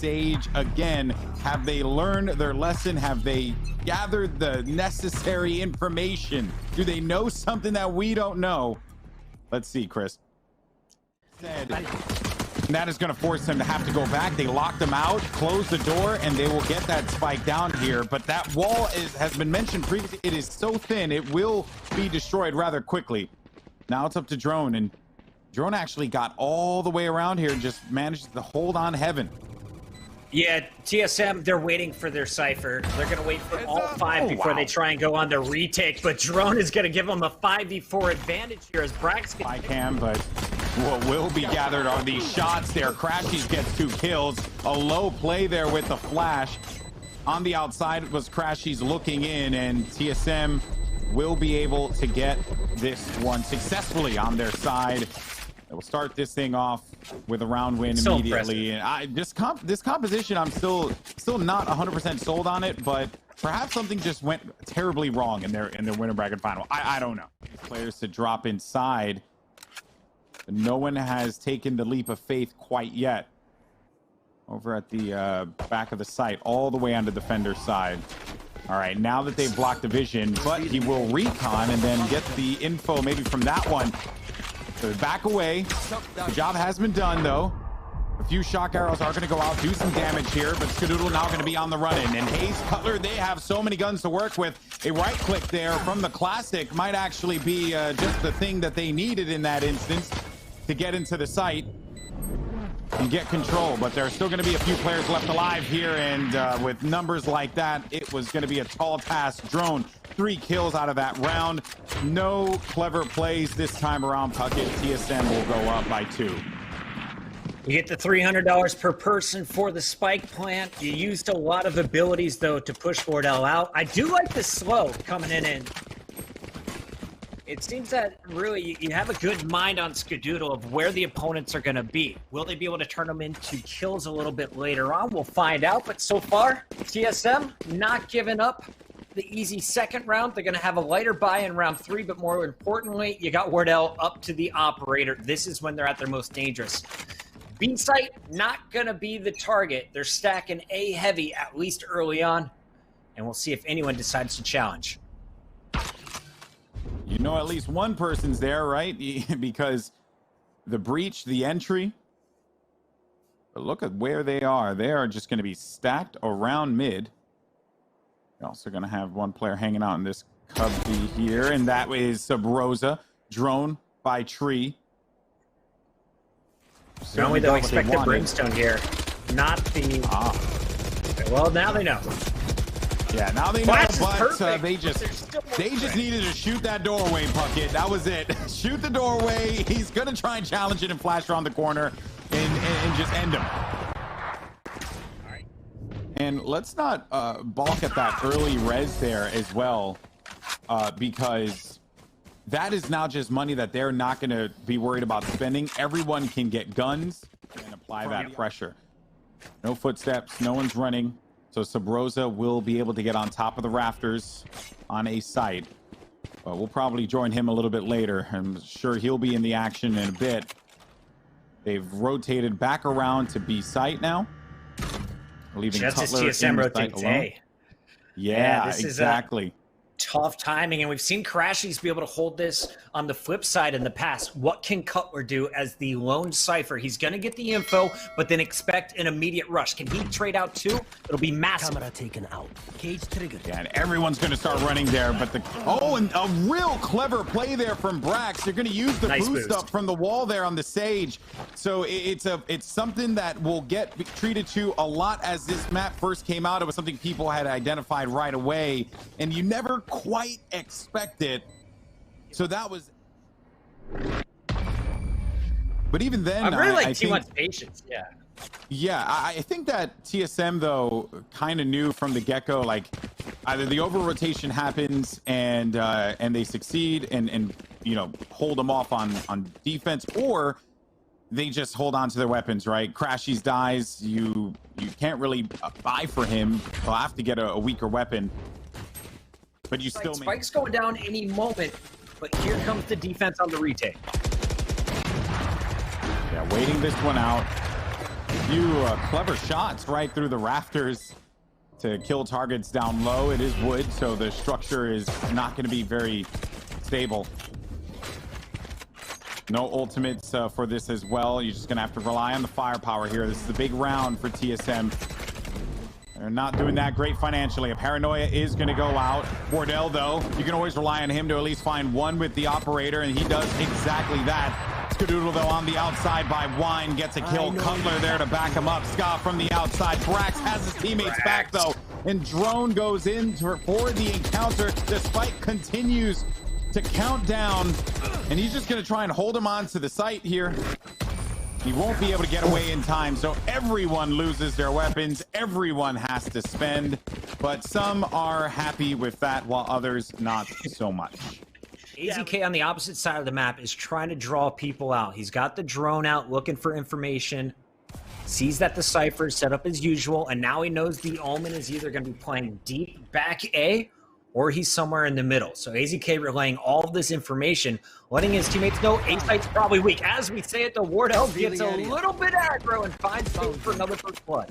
Sage again. Have they learned their lesson? Have they gathered the necessary information? Do they know something that we don't know? Let's see, Chris. That is going to force them to have to go back. They locked them out, close the door, and they will get that spike down here. But that wall has been mentioned previously. It is so thin, it will be destroyed rather quickly. Now it's up to Drone, and Drone actually got all the way around here and just managed to hold on heaven. Yeah, TSM, they're waiting for their Cypher. They're going to wait for all five before they try and go on the retake. But Drone is going to give them a 5v4 advantage here as Brax gets... I can, but what will be gathered are these shots there. Crashies gets 2 kills. A low play there with the flash. On the outside was Crashies looking in, and TSM will be able to get this one successfully on their side. It will start this thing off with a round win immediately. And this composition, I'm still not 100% sold on it, but perhaps something just went terribly wrong in their winner bracket final. I don't know. Players to drop inside. But no one has taken the leap of faith quite yet. Over at the back of the site, all the way on the defender's side. All right, now that they've blocked the vision, but he will recon and then get the info maybe from that one. So back away. The job has been done, though. A few shock arrows are going to go out, do some damage here, but Skadoodle now going to be on the run-in. And Hayes Cutler, they have so many guns to work with. A right click there from the Classic might actually be just the thing that they needed in that instance to get into the site and get control. But there are still going to be a few players left alive here, and with numbers like that, it was going to be a tall task. Drone, 3 kills out of that round. No clever plays this time around, Puckett. TSM will go up by 2. You get the $300 per person for the spike plant. You used a lot of abilities, though, to push Wardell out. I do like the slow coming in, and it seems that really you have a good mind on Skadoodle of where the opponents are going to be. Will they be able to turn them into kills a little bit later on? We'll find out. But so far, TSM not giving up the easy second round. They're going to have a lighter buy in round 3, but more importantly, you got Wardell up to the operator. This is when they're at their most dangerous. B site not going to be the target. They're stacking A heavy, at least early on, and we'll see if anyone decides to challenge. You know, at least one person's there, right? Because the breach, the entry. But look at where they are. They are just going to be stacked around mid. You're also going to have one player hanging out in this cubby here, and that is Sub-Rosa. Drone by Tree. Normally they'll expect the Brimstone here, not the... Well, now they know. Yeah, now they know, but they just needed to shoot that doorway, Puckett. That was it. Shoot the doorway. He's going to try and challenge it and flash around the corner and just end him. All right. And let's not balk at that early res there as well, because that is now just money that they're not going to be worried about spending. Everyone can get guns and apply that pressure. No footsteps. No one's running. So Sub-Rosa will be able to get on top of the rafters on a site. But we'll probably join him a little bit later. I'm sure he'll be in the action in a bit. They've rotated back around to B site now. Leaving just Cutler as TSM rotates A. Yeah, this exactly. Is tough timing, and we've seen Crashies be able to hold this on the flip side in the past. What can Cutler do as the lone Cypher? He's going to get the info, but then expect an immediate rush. Can he trade out too? It'll be massive. Camera taken out. Cage triggered. Yeah, and everyone's going to start running there, but and a real clever play there from Brax. They're going to use the boost up from the wall there on the Sage. So it's something that will get treated to a lot as this map first came out. It was something people had identified right away, and you never quite expect it. So that was, but even then, I really like T1's patience. Yeah, I think that TSM though kind of knew from the get-go, like either the over rotation happens and they succeed and you know hold them off on defense, or they just hold on to their weapons, right? Crashies dies, you can't really buy for him. He'll have to get a weaker weapon. But you still Spike's going down any moment, but here comes the defense on the retake. Yeah, waiting this one out. Few clever shots right through the rafters to kill targets down low. It is wood, so the structure is not going to be very stable. No ultimates for this as well. You're just going to have to rely on the firepower here. This is a big round for TSM. They're not doing that great financially. A Paranoia is going to go out. Wardell, though, you can always rely on him to at least find one with the operator, and he does exactly that. Skadoodle, though, on the outside by Wine, gets a kill. Cutler there to back him up. Scott from the outside. Brax has his teammates back, though, and Drone goes in for the encounter. The spike continues to count down, and he's just going to try and hold him on to the site here. He won't be able to get away in time, so everyone loses their weapons. Everyone has to spend, but some are happy with that, while others not so much. AZK on the opposite side of the map is trying to draw people out. He's got the drone out looking for information, sees that the Cypher is set up as usual, and now he knows the Omen is either going to be playing deep back A, or he's somewhere in the middle. So AZK relaying all of this information, letting his teammates know A site's probably weak. As we say it, the Wardell gets a little bit aggro and finds space for another first blood.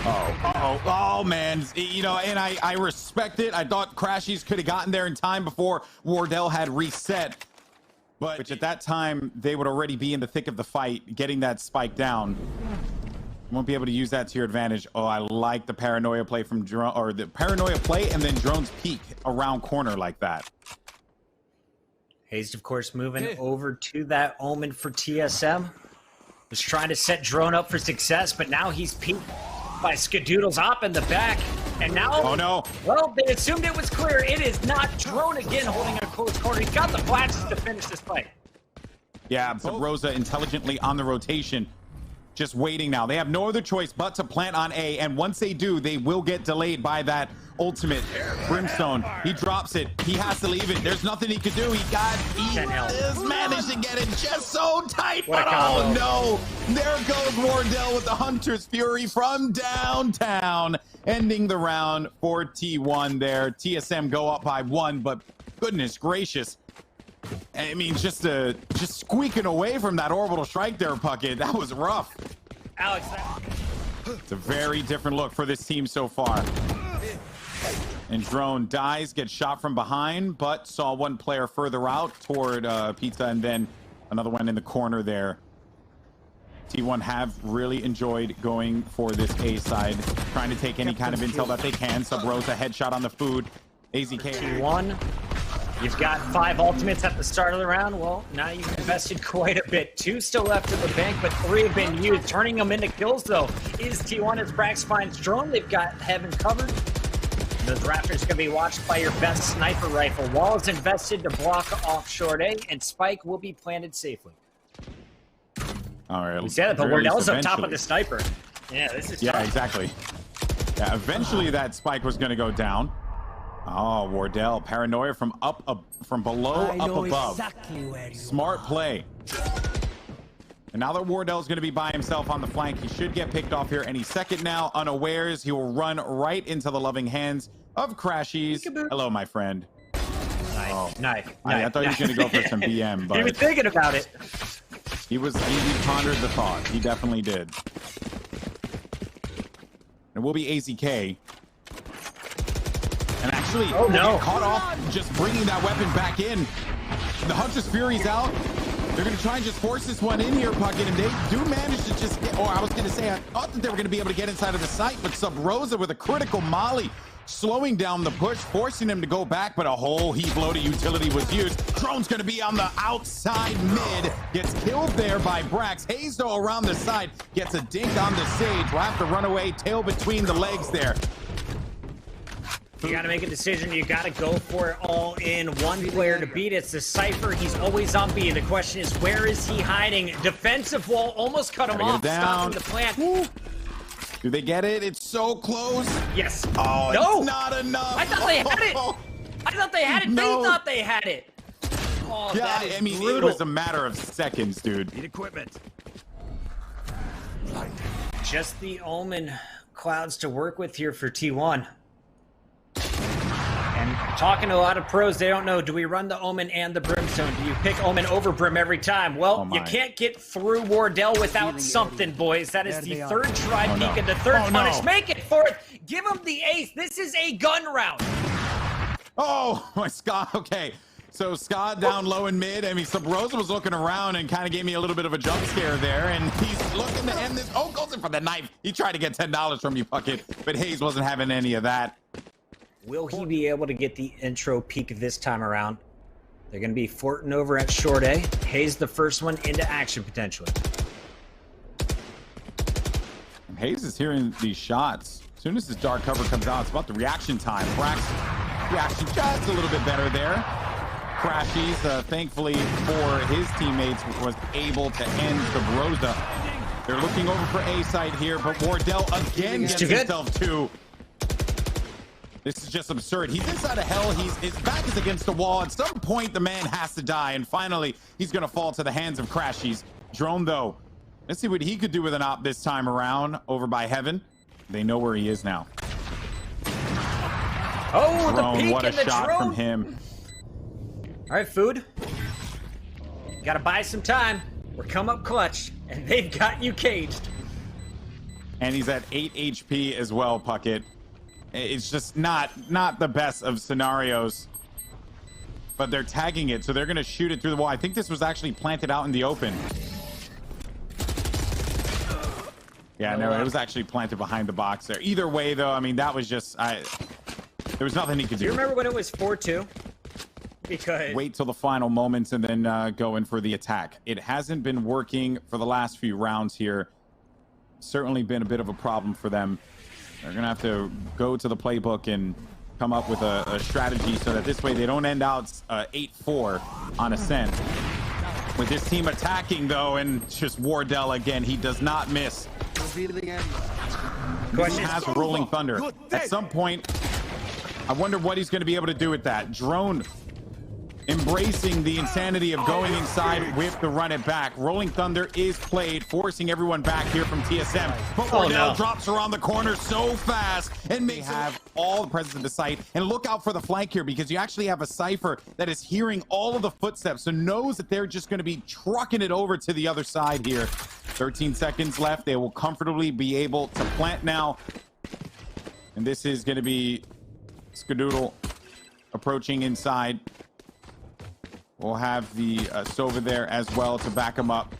Oh, man. You know, and I respect it. I thought Crashies could have gotten there in time before Wardell had reset. But which at that time, they would already be in the thick of the fight, getting that spike down. You won't be able to use that to your advantage. Oh, I like the Paranoia play from Drone, or the Paranoia play and then Drone's peek around corner like that. Hazed, of course, moving over to that Omen for TSM. Was trying to set Drone up for success, but now he's peeked by Skadoodle's op in the back. And now, oh no. Well, they assumed it was clear. It is not. Drone again holding a close corner. He's got the flashes to finish this fight. Yeah, so Rosa intelligently on the rotation. Just waiting now. They have no other choice but to plant on A, and once they do, they will get delayed by that ultimate. Brimstone, he drops it. He has to leave it. There's nothing he could do. He just managed to get it just so tight, but oh no. There goes Wardell with the Hunter's Fury from downtown, ending the round for T1 there. TSM go up by 1, but goodness gracious. I mean, just squeaking away from that orbital strike there, Puckett. That was rough. Alex, it's a very different look for this team so far. And Drone dies, gets shot from behind, but saw one player further out toward Pizza, and then another one in the corner there. T1 have really enjoyed going for this A side, trying to take any kind of intel that they can. Sub Rosa headshot on the food. AZK. T1. You've got 5 ultimates at the start of the round. Well, now you've invested quite a bit. 2 still left in the bank, but 3 have been used. Turning them into kills, though, is T1 as Brax finds Drone. They've got Heaven covered. The Raptor's going to be watched by your best sniper rifle. Wall is invested to block off short A, and Spike will be planted safely. All right. We said it, but Wardell's up top of the sniper. Yeah, this is tough. Exactly. Yeah, eventually that Spike was going to go down. Oh, Wardell, Paranoia from below, up above. Exactly Smart play. And now that Wardell's going to be by himself on the flank, he should get picked off here any second now. Unawares, he will run right into the loving hands of Crashies. Hello, my friend. Knife. I thought he was going to go for some BM, but he was thinking about it. He pondered the thought. He definitely did. It will be AZK. And actually, caught off just bringing that weapon back in. The Hunter's Fury's out. They're going to try and just force this one in here, Puckett, and they do manage to just get, I was going to say, I thought that they were going to be able to get inside of the site, but Sub Rosa with a critical molly, slowing down the push, forcing him to go back, but a whole heat load of utility was used. Drone's going to be on the outside mid, gets killed there by Brax. Hayes, though, around the side, gets a dink on the Sage. Will have to run away, tail between the legs there. You got to make a decision. You got to go for it all in. One player to beat. It's the Cypher. He's always on B. The question is, where is he hiding? Defensive wall almost cut him off. Stopping the plant. Woo. Do they get it? It's so close. Yes. Oh, no. It's not enough. I thought they had it. I thought they had it. No. They thought they had it. Oh, yeah, that is I mean, brutal. it was a matter of seconds, dude. Need equipment. Just the Omen clouds to work with here for T1. And Talking to a lot of pros, they don't know, do we run the Omen and the Brimstone? Do you pick Omen over Brim every time? Well, you can't get through Wardell without something, boys. That is the third try peek and the third punish. Make it fourth. Give him the ace. This is a gun round. Oh, my Scott. Okay. So Scott down low and mid. I mean, Sabrosa was looking around and kind of gave me a little bit of a jump scare there. And he's looking to end this. Oh, goes in for the knife. He tried to get $10 from you, Puckett, but Hayes wasn't having any of that. Will he be able to get the intro peak this time around? They're going to be Fortin over at short A. Hayes the first one into action potentially. Hayes is hearing these shots. As soon as his dark cover comes out, it's about the reaction time. Brax reaction just a little bit better there. Crashies, thankfully for his teammates, was able to end Sabrosa. They're looking over for A side here, but Wardell again gets himself two. This is just absurd. He's inside of hell. His back is against the wall. At some point, the man has to die, and finally, he's going to fall to the hands of Crashies. Drone, though, let's see what he could do with an op this time around over by Heaven. They know where he is now. Oh, Drone, the peek what a and the shot drone from him. All right, Food. Got to buy some time. We're come up clutch, and they've got you caged. And he's at 8 HP as well, Puckett. It's just not the best of scenarios. But they're tagging it, so they're going to shoot it through the wall. I think this was actually planted out in the open. Yeah, no, it was actually planted behind the box there. Either way, though, I mean, that was just... there was nothing he could do. Do you remember when it was 4-2? Because... Wait till the final moments and then go in for the attack. It hasn't been working for the last few rounds here. Certainly been a bit of a problem for them. They're going to have to go to the playbook and come up with a strategy so that this way they don't end out 8-4 on Ascent. With this team attacking, though, and just Wardell again, he does not miss. He has Rolling Thunder. At some point, I wonder what he's going to be able to do with that. Drone embracing the insanity of going inside with the run it back. Rolling Thunder is played, forcing everyone back here from TSM. But Wardell drops around the corner so fast and may have all the presence of the site. And look out for the flank here, because you actually have a Cypher that is hearing all of the footsteps, so knows that they're just going to be trucking it over to the other side here. 13 seconds left. They will comfortably be able to plant now. And this is going to be Skadoodle approaching inside. We'll have the Sova there as well to back him up.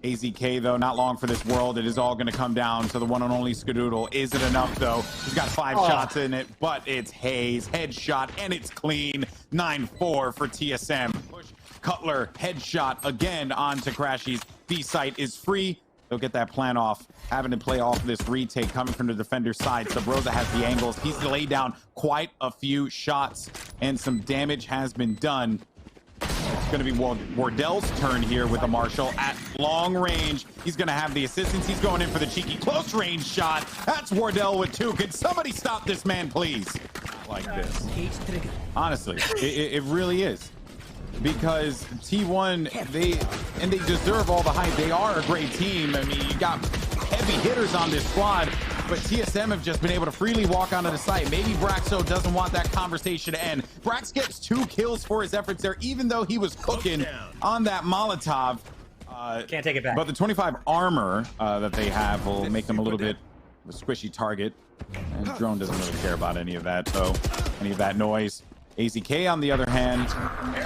AZK, though, not long for this world. It is all going to come down to the one and only Skadoodle. Is it enough, though? He's got 5 shots in it, but it's Hayes. Headshot, and it's clean. 9-4 for TSM. Push Cutler, headshot again onto Crashies. B-site is free. They'll get that plan off. Having to play off this retake coming from the defender's side. Sabrosa has the angles. He's laid down quite a few shots, and some damage has been done. It's going to be Wardell's turn here with a Marshall at long range. He's going to have the assistance. He's going in for the cheeky close range shot. That's Wardell with 2. Could somebody stop this man, please? Like this. Honestly, it really is. Because T1, they deserve all the hype. They are a great team. I mean, you got heavy hitters on this squad, but TSM have just been able to freely walk onto the site. Maybe Braxo doesn't want that conversation to end. Brax gets 2 kills for his efforts there, even though he was cooking on that Molotov. Can't take it back. But the 25 armor that they have will make them a little bit of a squishy target. And Drone doesn't really care about any of that, though. Any of that noise. AZK, on the other hand,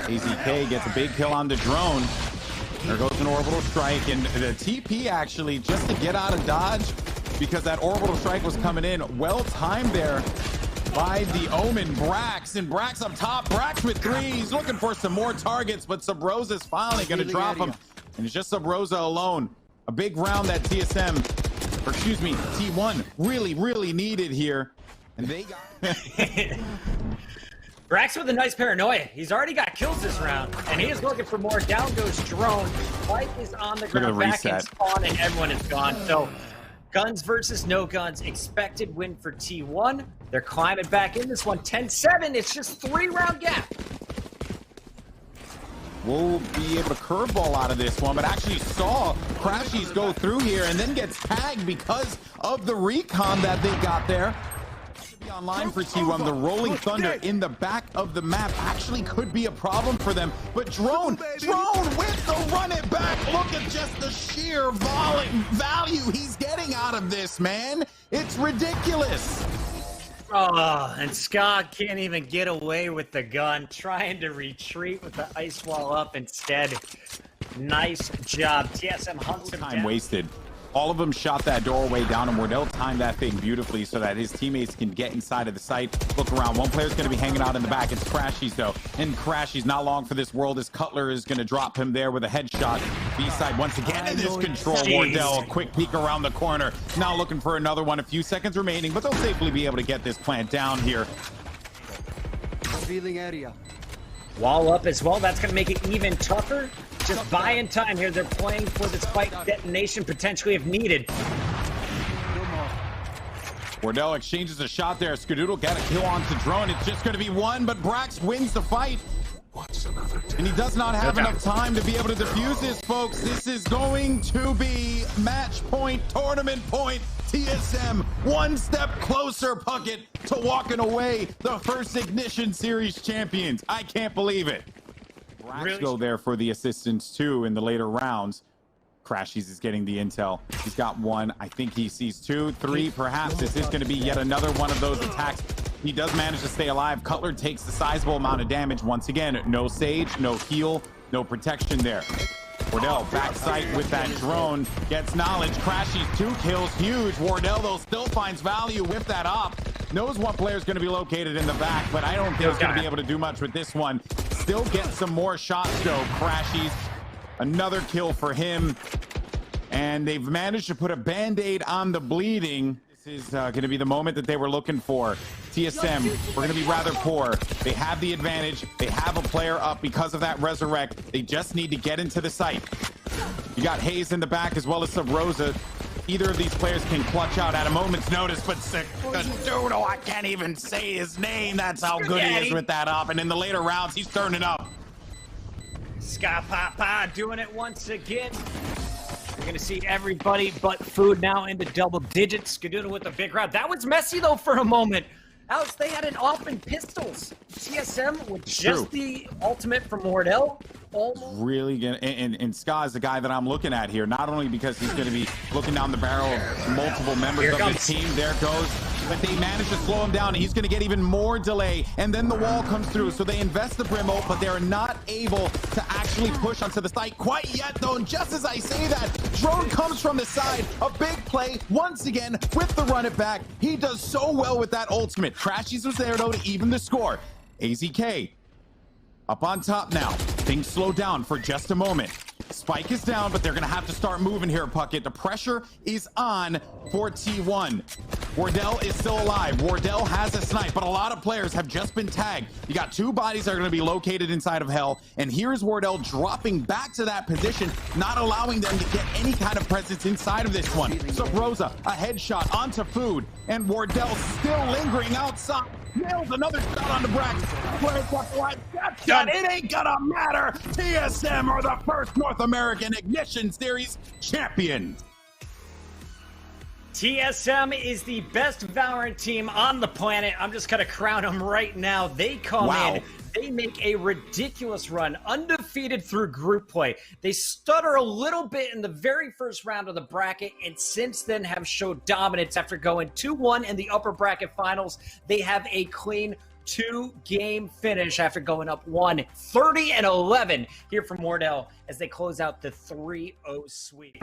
AZK gets a big kill on the Drone. There goes an orbital strike, and the TP actually, just to get out of dodge, because that orbital strike was coming in. Well timed there by the Omen. Brax, and Brax up top. Brax with 3. He's looking for some more targets, but Sabrosa's finally going to drop him. And it's just Sabrosa alone. A big round that TSM, or excuse me, T1 really needed here. And they got... Brax with a nice paranoia. He's already got kills this round, and he is looking for more. Down goes Drone. Fight is on the ground, back in spawn, and everyone is gone. So, guns versus no guns. Expected win for T1. They're climbing back in this one. 10-7. It's just 3-round gap. We'll be able to curveball out of this one, but actually saw Crashies go through here and then gets tagged because of the recon that they got there. Online for T1, the Rolling Thunder in the back of the map actually could be a problem for them. But Drone with the run it back. Look at just the sheer value he's getting out of this, man. It's ridiculous. Oh, and Scott can't even get away with the gun, trying to retreat with the ice wall up instead. Nice job. TSM hunts him Time down. wasted. All of them shot that doorway down, and Wardell timed that thing beautifully so that his teammates can get inside of the site, look around. One player's going to be hanging out in the back. It's Crashies, though. And Crashies, not long for this world, as Cutler is going to drop him there with a headshot. B-side once again in this control. Wardell, a quick peek around the corner. Now looking for another one. A few seconds remaining, but they'll safely be able to get this plant down here. Revealing area. Wall up as well. That's going to make it even tougher. Just buying time here. They're playing for the spike detonation potentially if needed. Wardell exchanges a shot there. Skadoodle got a kill onto Drone. It's just going to be one, but Brax wins the fight. And he does not have enough time to be able to defuse this, folks. This is going to be match point, tournament point. TSM one step closer, Puckett, to walking away the first Ignition Series champions. I can't believe it. Brax go there for the assistance too in the later rounds. Crashies is getting the intel. He's got one. I think he sees two, three, perhaps. This is going to be yet another one of those attacks. He does manage to stay alive. Cutler takes the sizable amount of damage once again. No Sage, no heal, no protection there. Wardell backside with that drone, gets knowledge. Crashies 2 kills, huge. Wardell though still finds value with that op. Knows what player is going to be located in the back, but I don't think he's going to be able to do much with this one. Still gets some more shots though. Crashies, another kill for him. And they've managed to put a band-aid on the bleeding. This is going to be the moment that they were looking for. TSM, we're going to be rather poor. They have the advantage. They have a player up because of that resurrect. They just need to get into the site. You got Hayes in the back as well as Subrosa. Either of these players can clutch out at a moment's notice, but Skadoodle, I can't even say his name. That's how good he is with that up. And in the later rounds, he's turning up. Scott Papa doing it once again. We're going to see everybody but Food now into double digits. Skadoodle with a big round. That was messy, though, for a moment. Alex, they had it off in pistols. TSM with just the ultimate from Wardell. Almost. Really gonna, and Ska is the guy that I'm looking at here, not only because he's going to be looking down the barrel of multiple members of his team. There goes. But they manage to slow him down, and he's going to get even more delay. And then the wall comes through, so they invest the Brim ult, but they're not able to actually push onto the site quite yet, though. And just as I say that, Drone comes from the side. A big play once again with the run it back. He does so well with that ultimate. Crashies was there, though, to even the score. AZK up on top now. Things slow down for just a moment. Spike is down, but they're going to have to start moving here, Puckett. The pressure is on for T1. Wardell is still alive. Wardell has a snipe, but a lot of players have just been tagged. You got 2 bodies that are going to be located inside of Hell, and here's Wardell dropping back to that position, not allowing them to get any kind of presence inside of this one. So Rosa, a headshot onto Food, and Wardell still lingering outside. Nails another shot on the Brax. It ain't gonna matter. TSM are the first North American Ignition Series champions. TSM is the best Valorant team on the planet. I'm just gonna crown them right now. They come in. They make a ridiculous run, undefeated through group play. They stutter a little bit in the very first round of the bracket, and since then have showed dominance after going 2-1 in the upper bracket finals. They have a clean 2-game finish after going up 30-11 here from Wardell as they close out the 3-0 sweep.